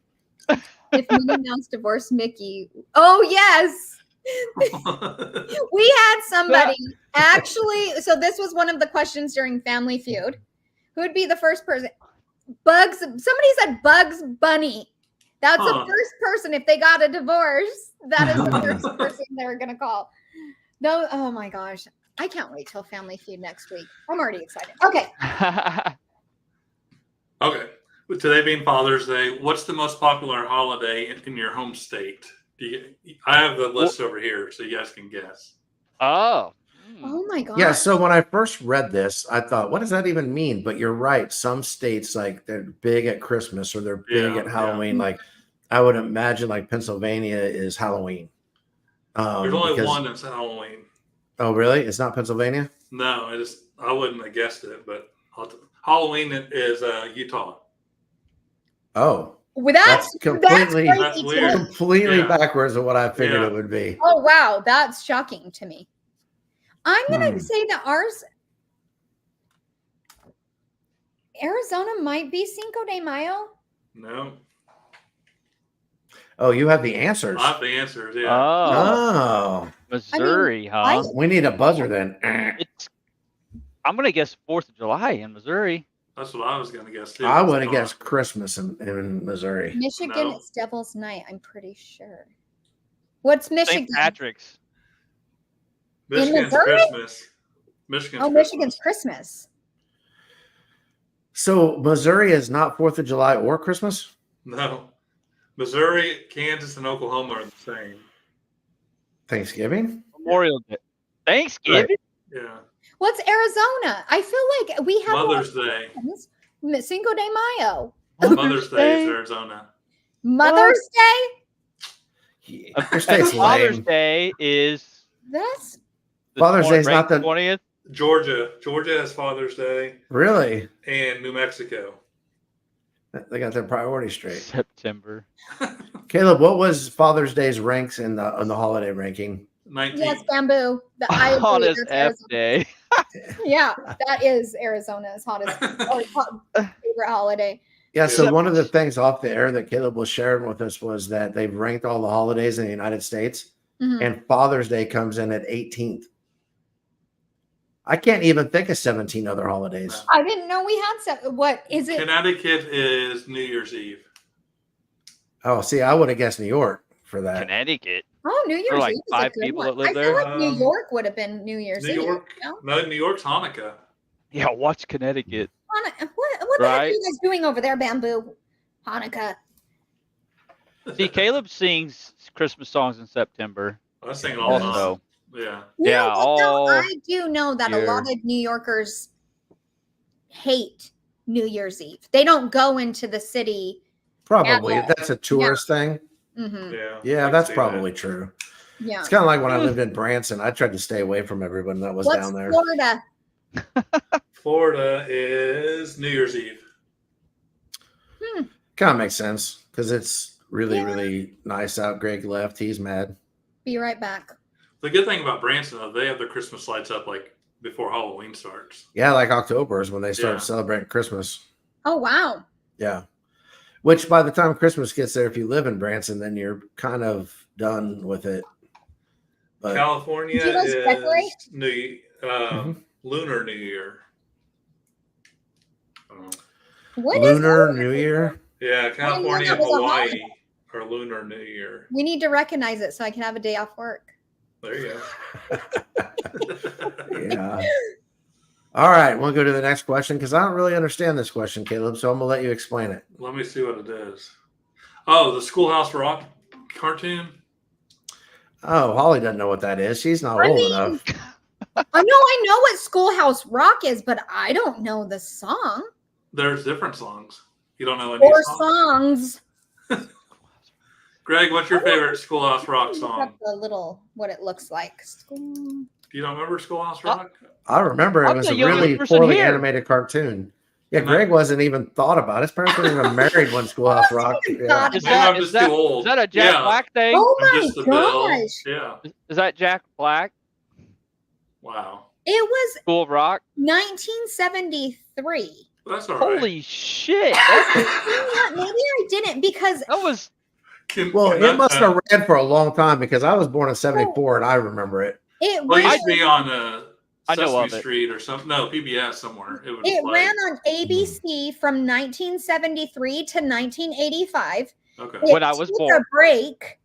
If Minnie Mouse divorced Mickey. Oh yes. We had somebody actually. So this was one of the questions during Family Feud. Who would be the first person? Somebody said Bugs Bunny. That's the first person if they got a divorce. That is the first person they're gonna call. No, oh my gosh. I can't wait till Family Feud next week. I'm already excited. Okay. Okay. With today being Father's Day, what's the most popular holiday in your home state? I have the list over here, so you guys can guess. Oh. Oh my god. Yeah, so when I first read this, I thought, what does that even mean? But you're right. Some states, like, they're big at Christmas or they're big at Halloween. Yeah. Like, I would imagine, like, Pennsylvania is Halloween. There's only one that's Halloween. Oh, really? It's not Pennsylvania? No, I wouldn't have guessed it, but Halloween is Utah. Oh. Well, that's completely That's weird. completely backwards of what I figured it would be. Oh wow, that's shocking to me. I'm gonna say that Arizona might be Cinco de Mayo. No. Oh, you have the answers. I have the answers, yeah. Oh. Missouri, huh? We need a buzzer then. I'm gonna guess 4th of July in Missouri. That's what I was gonna guess too. I would have guessed Christmas in Missouri. Michigan, it's Devil's Night, I'm pretty sure. What's Michigan? St. Patrick's. Michigan's Missouri? Christmas. Michigan's Christmas. So Missouri is not 4th of July or Christmas? No. Missouri, Kansas, and Oklahoma are the same. Thanksgiving? Memorial Day. Thanksgiving? Right. Yeah. What's Arizona? I feel like we have Mother's Day. Cinco de Mayo. Mother's Day is Arizona. Mother's Day? Father's Day is That's Father's Day is not the 20th. Georgia has Father's Day. Really? And New Mexico. They got their priorities straight. September. Caleb, what was Father's Day's ranks in the holiday ranking? 19. Yes, bamboo. I agree, Hottest that's F day. Yeah, that is Arizona's hottest favorite holiday. Yeah, so one of the things off the air that Caleb was sharing with us was that they've ranked all the holidays in the United States, and Father's Day comes in at 18th. I can't even think of 17 other holidays. I didn't know we had what is it? Connecticut is New Year's Eve. Oh, see, I would have guessed New York for that. Connecticut. Oh, New Year's like Eve is 5 a good people one. that live I there. feel like New York would have been New Year's New Eve. York? No, New York's Hanukkah. Yeah, watch Connecticut. What the heck are you guys doing over there, Bamboo? Hanukkah. See, Caleb sings Christmas songs in September. I sing it all the Also. time. Yeah. Yeah, all I do know that a year. lot of New Yorkers hate New Year's Eve. They don't go into the city. Probably. Yeah. That's a tourist thing. Mm-hmm. Yeah, that's probably true. Yeah. It's kind of like when I lived in Branson. I tried to stay away from everyone that was What's down there. Florida? Florida is New Year's Eve. Kind of makes sense because it's really, really nice out. Greg left. He's mad. Be right back. The good thing about Branson, though, they have their Christmas lights up like before Halloween starts. Yeah, like October is when they start Yeah. celebrating Christmas. Oh wow. Yeah. Which by the time Christmas gets there, if you live in Branson, then you're kind of done with it. But California Do you guys decorate? is Mhm. Lunar New Year. What is Lunar New Year. Yeah, California that and was a Hawaii are Lunar New Year. We need to recognize it so I can have a day off work. There you go. Yeah. All right, we'll go to the next question because I don't really understand this question, Caleb. So I'm gonna let you explain it. Let me see what it is. Oh, the Schoolhouse Rock cartoon. Oh, Holly doesn't know what that is. She's not I old mean, enough. I know what Schoolhouse Rock is, but I don't know the song There's different songs. You don't know any or songs? songs. Greg, what's your favorite Schoolhouse Rock Look song? up the little what it looks like. You don't remember Schoolhouse Rock? I remember it I'm was the a youngest really person poorly here. animated cartoon. Yeah, Greg wasn't even thought about. His parents weren't even married when Schoolhouse Rock. Yeah. Is Maybe that, I'm is just that, too old. is that a Jack Yeah. Black thing? Oh I'm my just the bill. gosh. Yeah. Is that Jack Black? Wow. It was School of Rock? 1973. That's all right. Holy shit. You know what? Maybe I didn't because That was Well, Can it that, must have ran for a long time because I was born in '74 and I remember it. it Well, it ran, used to be on I know Sesame of it. Street or something. No, PBS somewhere. It would it play. ran on ABC from 1973 to 1985. Okay. When I was took born. a break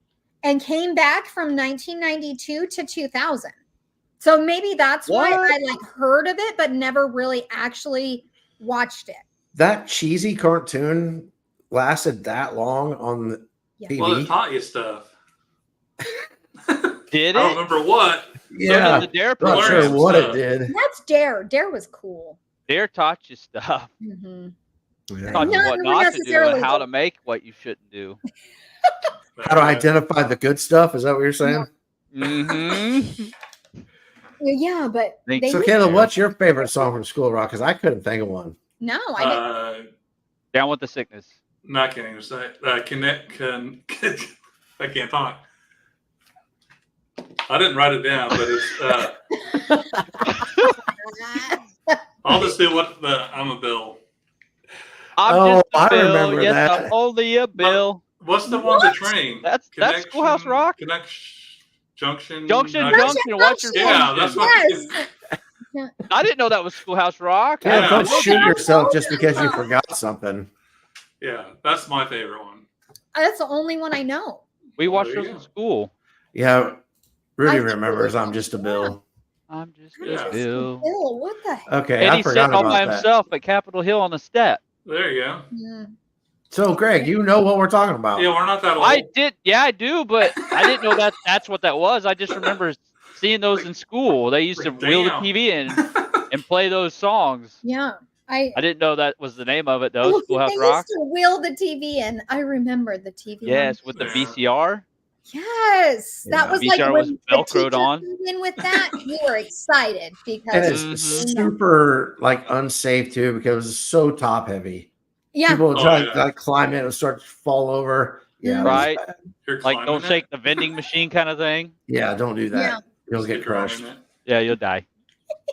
and came back from 1992 to 2000. So maybe that's why What? I like heard of it, but never really actually watched it. That cheesy cartoon lasted that long on the Yeah. TV. Well, it taught you stuff. Did I don't it? remember what. Yeah, So did the Dare I'm not Learn sure some what stuff. it did. That's Dare. Dare was cool. Dare taught you stuff. Mm-hmm. Yeah. Taught you Not what not to do necessarily and how the- to make what you shouldn't do. How to identify the good stuff? Is that what you're saying? Mm-hmm. Yeah, but Thank they So, used- Caleb, what's your favorite song from School Rock? Because I couldn't think of one. no, I didn't. Down with the sickness. Not can't even say. I can't talk. I didn't write it down, but it's. I'll just do what I'm a bill. I'm Oh, just a I bill. remember Yes, that. I'm only a bill. What's the one with the train? That's Schoolhouse Rock. Junction. Junction, Nugget? junction, watch your Yeah, function. that's what. Yes. I didn't know that was Schoolhouse Rock. Caleb, Yeah. don't shoot I yourself know just that because you song. forgot something. Yeah, that's my favorite one. That's the only one I know. We watched there those you in go. school. Yeah, Rudy I- remembers. I'm just a bill. I'm just Yeah. a bill. Bill, what the heck? Okay, And I he's forgot sitting all about by that. himself at Capitol Hill on the step. There you go. Mm. So, Greg, you know what we're talking about. Yeah, we're not that old. I did, yeah, I do, but I didn't know that's what that was. I just remember seeing those in school. They used to wheel the Damn. TV in and play those songs. Yeah. I I didn't know that was the name of it though. Oh, Schoolhouse they Rock. used to wheel the TV in. I remember the TV. Yes, with the Yeah. VCR. Yes, that Yeah. was like VCR when was the Velcroed teacher on. came in with that. You were excited And because it's Mhm. super like unsafe too because it's so top heavy. yeah, People Oh, try yeah. to like climb it and start to fall over. Yeah, it was Right. bad. You're Like climbing don't it? shake the vending machine kind of thing. Yeah, don't do that. Yeah. You'll Stick get around crushed. in it. Yeah, you'll die.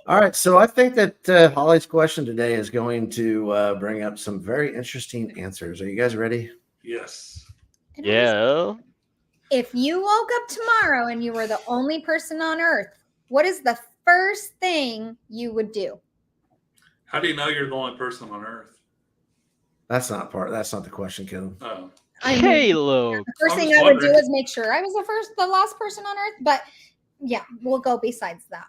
All right, so I think that Holly's question today is going to bring up some very interesting answers. Are you guys ready? Yes. Yeah. If you woke up tomorrow and you were the only person on earth, what is the first thing you would do? How do you know you're the only person on Earth? That's not the question, Caleb. Oh, I mean, Caleb. the first I'm thing just I would do wondering. is make sure I was the last person on earth. But yeah, we'll go besides that.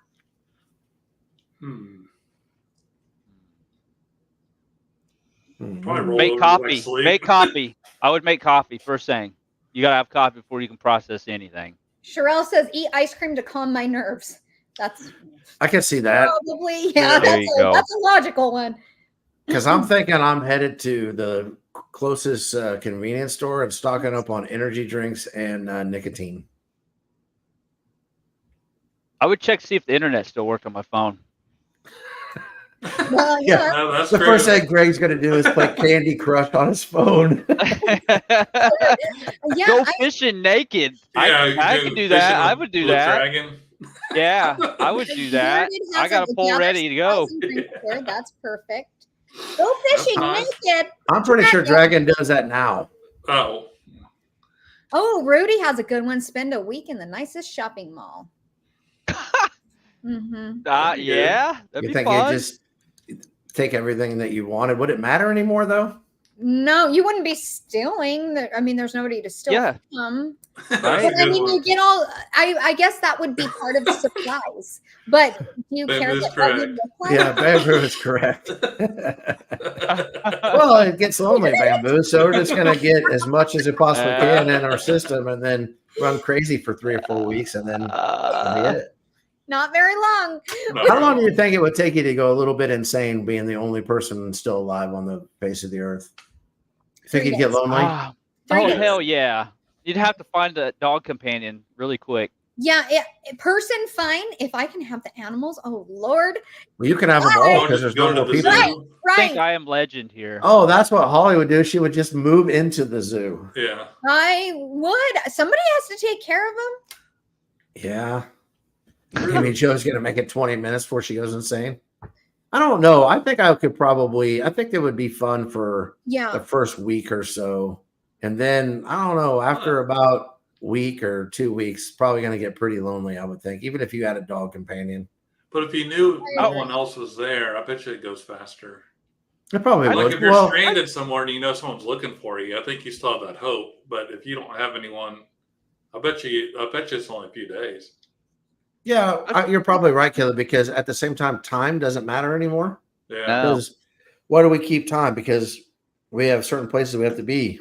Probably roll Make over coffee. like sleep. Make coffee. I would make coffee first thing. You gotta have coffee before you can process anything. Sherelle says, "Eat ice cream to calm my nerves." That's I can see that probably Yeah, there you go. that's a logical one. because I'm thinking I'm headed to the closest convenience store and stocking up on energy drinks and nicotine. I would check to see if the internet still worked on my phone. Well, Yeah. yeah. No, that's The great. first thing Greg's going to do is play Candy Crush on his phone. Yeah, Go I, fishing naked. Yeah, I could do that. I would do Blue that. Dragon. Yeah, I would do that. I got a pole ready to go. There, that's perfect. Go fishing naked. I'm pretty sure Dragon does that now. Oh. Oh, Rudy has a good one. Spend a week in the nicest shopping mall. Mm-hmm. Yeah, that'd You be think fun. you just take everything that you wanted? Would it matter anymore, though? No, you wouldn't be stealing. I mean, there's nobody to steal from. Right. But I mean, you get all. I guess that would be part of the surprise. But do you care that what you look like? Yeah, Bamboo is correct. Well, it gets lonely, Bamboo. So we're just gonna get as much as we possibly can in our system, and then run crazy for 3 or 4 weeks, and then that'll be it. Not very long. How long do you think it would take you to go a little bit insane, being the only person still alive on the face of the earth? Think you'd get lonely? Oh, hell yeah. You'd have to find a dog companion really quick. Yeah, person fine. If I can have the animals, oh Lord. Well, you can have them all because there's no more people. Right. I think I am legend here. Oh, that's what Holly would do. She would just move into the zoo. Yeah. I would. Somebody has to take care of them. Yeah. You mean Joe's going to make it 20 minutes before she goes insane? I don't know. I think I could probably, I think it would be fun for the first week or so. And then, I don't know, after about week or 2 weeks, probably going to get pretty lonely, I would think, even if you had a dog companion. But if you knew no one else was there, I bet you it goes faster. It probably would. Like if you're stranded somewhere and you know someone's looking for you, I think you still have that hope. But if you don't have anyone, I bet you it's only a few days. Yeah, you're probably right, Caleb, because at the same time, time doesn't matter anymore. Yeah. Because why do we keep time? Because we have certain places we have to be,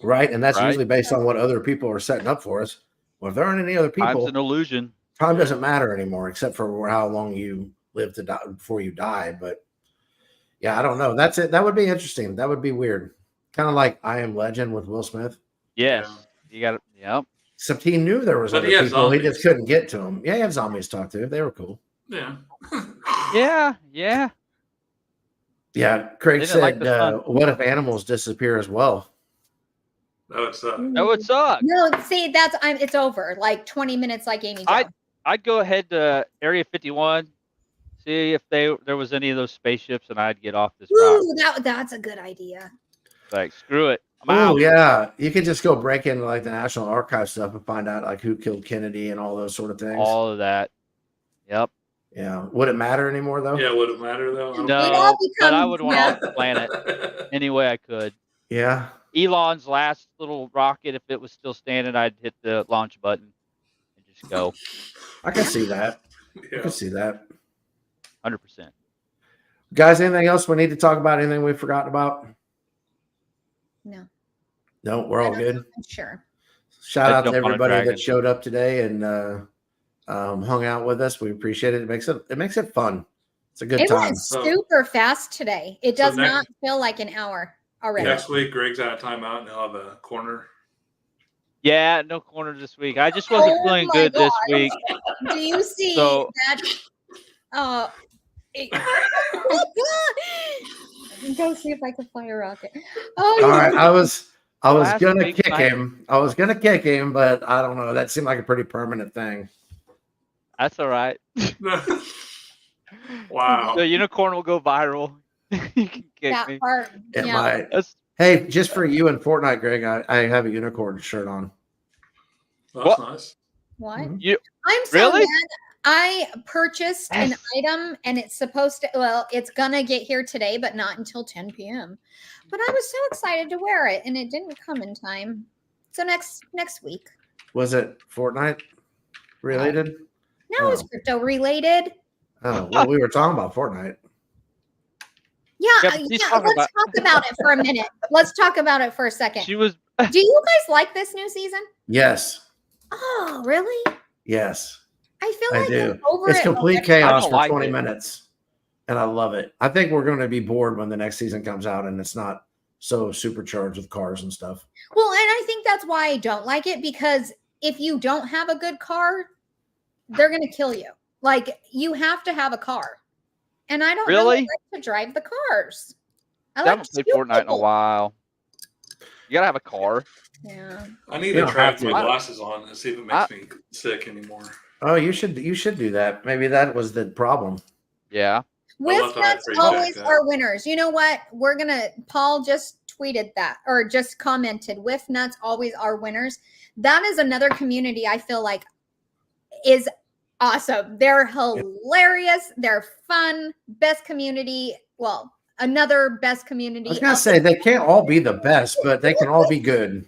right? And that's usually based on what other people are setting up for us. Well, if there aren't any other people, Time's an illusion. Time doesn't matter anymore, except for how long you live to die before you die. But yeah, I don't know. That's it. That would be interesting. That would be weird. Kind of like I Am Legend with Will Smith. Yes. You got it. Yep. Except he knew there was other people. Zombies. He just couldn't get to them. Yeah, he had zombies to talk to. They were cool. Yeah. Yeah. Craig said, what if animals disappear as well? That would suck. That would suck. No, see, it's over. Like 20 minutes, like Amy. I'd go ahead to Area 51, see if there was any of those spaceships, and I'd get off this route. That's a good idea. Like, screw it. Oh yeah, you could just go break into like the National Archive stuff and find out like who killed Kennedy and all those sort of things. All of that. Yep. Yeah. Would it matter anymore though? Yeah. Would it matter though? No. But I would want off the planet any way I could. Yeah. Elon's last little rocket, if it was still standing, I'd hit the launch button and just go. I can see that. I can see that. 100%. Guys, anything else we need to talk about? Anything we've forgotten about? No, we're all good. Sure. Shout out to everybody that showed up today and hung out with us. We appreciate it. It makes it fun. It's a good time. It went super fast today. It does not feel like an hour already. Next week, Greg's out of timeout and he'll have a corner. Yeah, no corner this week. I just wasn't feeling good this week. Do you see that? Go see if I can fly a rocket. Oh, all right. I was gonna kick him. I was gonna kick him, but I don't know. That seemed like a pretty permanent thing. That's all right. Wow. The unicorn will go viral. You can kick me. It might. Hey, just for you and Fortnite, Greg, I have a unicorn shirt on. That's nice. What? Mm-hmm. I'm so mad. I purchased an item and it's supposed to, it's going to get here today, but not until 10 p.m. But I was so excited to wear it and it didn't come in time. So next week. Was it Fortnite related? No, it's crypto related. Oh, well, we were talking about Fortnite. Let's talk about it for a minute. Let's talk about it for a second. Do you guys like this new season? Yes. Oh, really? Yes. I feel like do. It's complete chaos for 20 minutes. And I love it. I think we're going to be bored when the next season comes out and it's not so supercharged with cars and stuff. Well, and I think that's why I don't like it, because if you don't have a good car, they're going to kill you. Like, you have to have a car. And I don't really like to drive the cars. I haven't played Fortnite in a while. You got to have a car. Yeah. I need to try my glasses on and see if it makes me sick anymore. Oh, you should do that. Maybe that was the problem. Yeah. Whiff nuts always are winners. You know what? Paul just tweeted that or just commented. Whiff nuts always are winners. That is another community I feel like is awesome. They're hilarious. They're fun. Best community. Well, another best community. I was gonna say they can't all be the best, but they can all be good.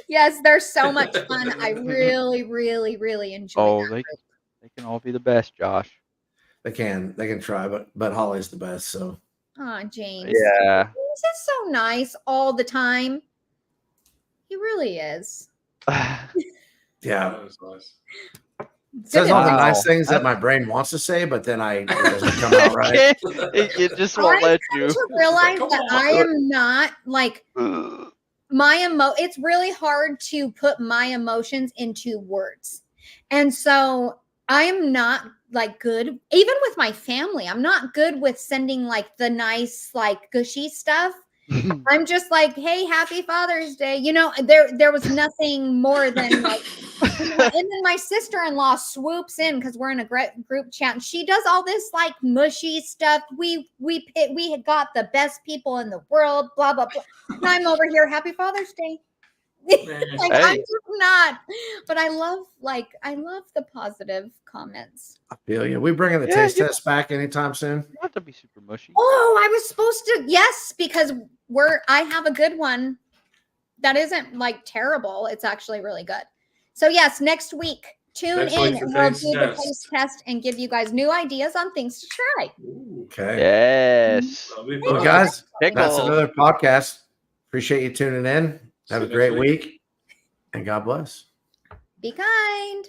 Yes, they're so much fun. I really, really, really enjoy that. They can all be the best, Josh. They can try, but Holly's the best. So. Oh, James. Yeah. James is so nice all the time. He really is. Yeah. That was nice. Says all the nice things that my brain wants to say, but then it doesn't come out right. It just won't let you. To realize that I am not like it's really hard to put my emotions into words. And so I'm not like good, even with my family. I'm not good with sending like the nice, like gushy stuff. I'm just like, hey, happy Father's Day. You know, there was nothing more than like, and then my sister-in-law swoops in because we're in a group chat and she does all this like mushy stuff. We had got the best people in the world, blah, blah, blah. And I'm over here, happy Father's Day. Like, I'm just not, but I love the positive comments. I feel you. We bringing the taste test back anytime soon? Not to be super mushy. Oh, I was supposed to, yes, because I have a good one that isn't like terrible. It's actually really good. So yes, next week, tune in and we'll do the taste test and give you guys new ideas on things to try. Okay. Yes. Well, guys, that's another podcast. Appreciate you tuning in. Have a great week, and God bless. Be kind.